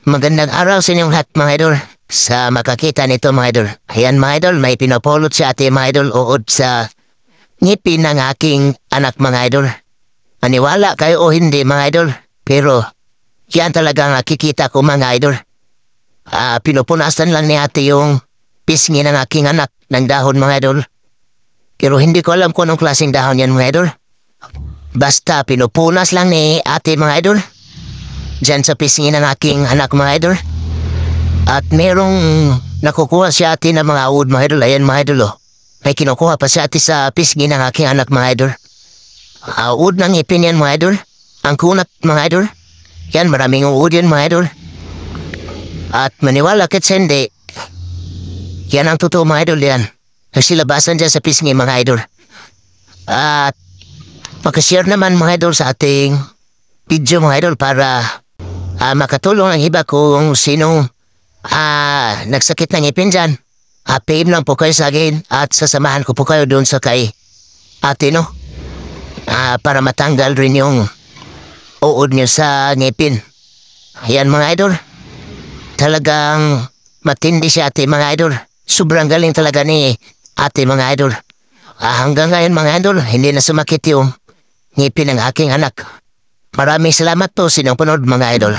Magandang araw sa inyong lahat mga idol. Sa makakita nito mga idol. Ayan mga idol, may pinapulot sa ating mga idol uod sa ngipin ng aking anak mga idol. Maniwala kayo o hindi mga idol. Pero yan talaga ang nakikita ko mga idol. Pinupunasan lang ni ate yung pisngi ng aking anak ng dahon mga idol. Pero hindi ko alam kung anong klaseng dahon yan mga idol. Basta pinupunas lang ni ate mga idol. Diyan sa pisngi ng aking anak mga idol. At merong nakukuha si ate ng mga uod mga idol. Ayan mga idol oh. May kinukuha pa si ate sa pisngi ng aking anak mga idol. Uod ng ipin yan mga idol. Ang kunat mga idol. Yan maraming uod yan mga idol. At maniwala kit sa hindi. Yan ang totoo mga idol yan. Nagsilabasan dyan sa pisngi mga idol. At pakashare naman mga idol sa ating video mga idol para makatulong ang iba kung sinong nagsakit ng ipin dyan. Payim lang po kayo sa akin at sasamahan ko po kayo doon sa kay ate no. Para matanggal rin yung uod niyo sa ngipin. Ayan mga idol. Talagang matindi si ate mga idol. Sobrang galing talaga ni ate mga idol. Hanggang ngayon mga idol, hindi na sumakit yung ngipin ng aking anak. Maraming salamat po sa inyong panood mga idol.